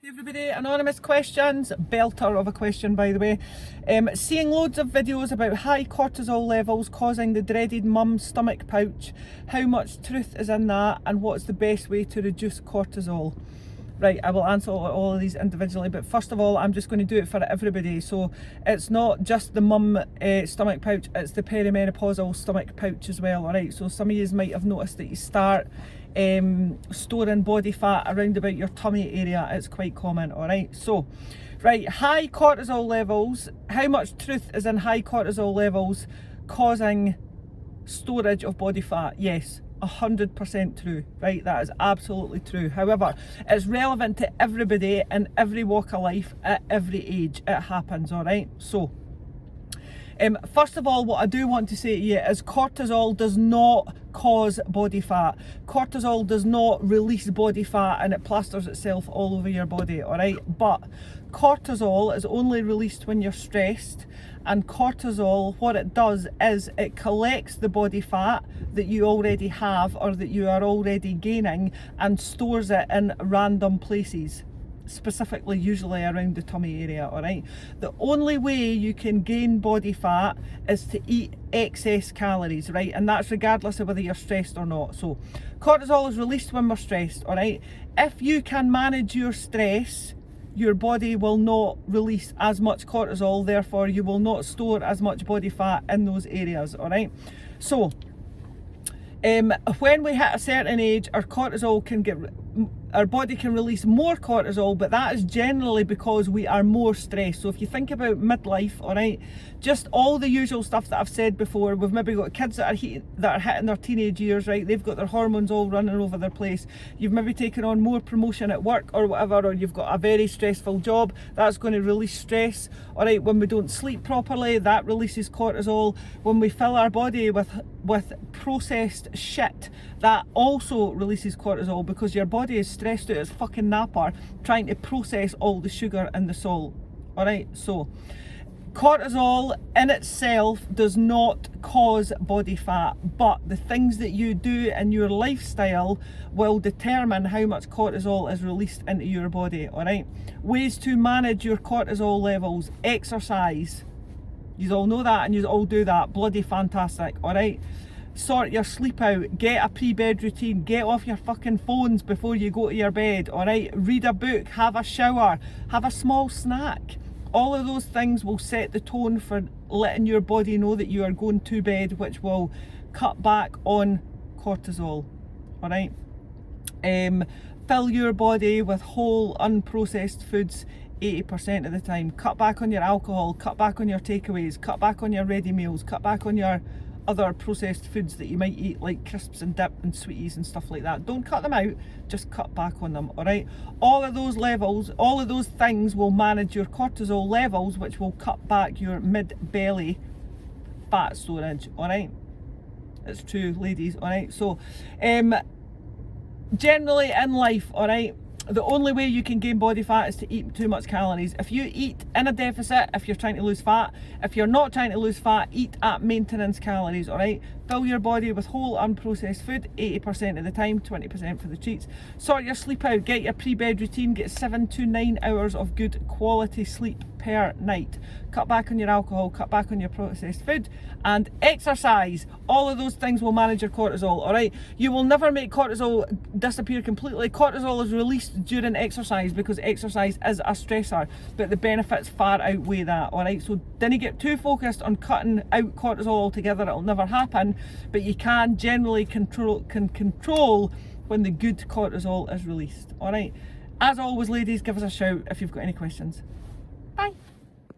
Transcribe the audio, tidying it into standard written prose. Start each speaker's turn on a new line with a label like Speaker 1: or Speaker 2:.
Speaker 1: Everybody, anonymous questions, belter of a question by the way. Seeing loads of videos about high cortisol levels causing the dreaded mum stomach pouch. How much truth is in that and what's the best way to reduce cortisol? Right, I will answer all of these individually, but first of all I'm just going to do it for everybody. So it's not just the mum stomach pouch, it's the perimenopausal stomach pouch as well. Alright, so some of you might have noticed that you start storing body fat around about your tummy area. It's quite common. Alright, so right, high cortisol levels. How much truth is in high cortisol levels causing storage of body fat? Yes, 100% true. Right, that is absolutely true. However, it's relevant to everybody in every walk of life at every age. It happens. Alright, so first of all, what I do want to say to you is cortisol does not cause body fat. Cortisol does not release body fat and it plasters itself all over your body, alright? But cortisol is only released when you're stressed, and cortisol, what it does is it collects the body fat that you already have or that you are already gaining and stores it in random places. Specifically usually around the tummy area. Alright, the only way you can gain body fat is to eat excess calories, right? And that's regardless of whether you're stressed or not. So cortisol is released when we're stressed. Alright, if you can manage your stress, your body will not release as much cortisol, therefore you will not store as much body fat in those areas. Alright, so when we hit a certain age, our cortisol can get, our body can release more cortisol, but that is generally because we are more stressed. So if you think about midlife, alright, just all the usual stuff that I've said before, we've maybe got kids that are hitting their teenage years, right? They've got their hormones all running over their place. You've maybe taken on more promotion at work or whatever, or you've got a very stressful job, that's going to release stress. Alright, when we don't sleep properly, that releases cortisol. When we fill our body with processed shit, that also releases cortisol, because your body is stressed out as fucking napper trying to process all the sugar in the salt. Alright, so cortisol in itself does not cause body fat, but the things that you do in your lifestyle will determine how much cortisol is released into your body. Alright, ways to manage your cortisol levels: exercise. You all know that and you all do that. Bloody fantastic. Alright, sort your sleep out, get a pre-bed routine, get off your fucking phones before you go to your bed. Alright, read a book, have a shower, have a small snack. All of those things will set the tone for letting your body know that you are going to bed, which will cut back on cortisol. Alright, fill your body with whole unprocessed foods 80% of the time. Cut back on your alcohol, cut back on your takeaways, cut back on your ready meals, cut back on your other processed foods that you might eat, like crisps and dip and sweeties and stuff like that. Don't cut them out, just cut back on them. Alright, all of those levels, all of those things will manage your cortisol levels, which will cut back your mid-belly fat storage. Alright, it's true, ladies. Alright, so generally in life, alright, the only way you can gain body fat is to eat too much calories. If you eat in a deficit, if you're trying to lose fat, if you're not trying to lose fat, eat at maintenance calories. Alright, fill your body with whole unprocessed food 80% of the time, 20% for the treats. Sort your sleep out, get your pre-bed routine, get 7 to 9 hours of good quality sleep per night. Cut back on your alcohol, cut back on your processed food, and exercise. All of those things will manage your cortisol. Alright, you will never make cortisol disappear completely. Cortisol is released during exercise because exercise is a stressor, but the benefits far outweigh that. Alright, so don't get too focused on cutting out cortisol altogether. It'll never happen, but you can generally control when the good cortisol is released. Alright, as always ladies, give us a shout if you've got any questions. Bye.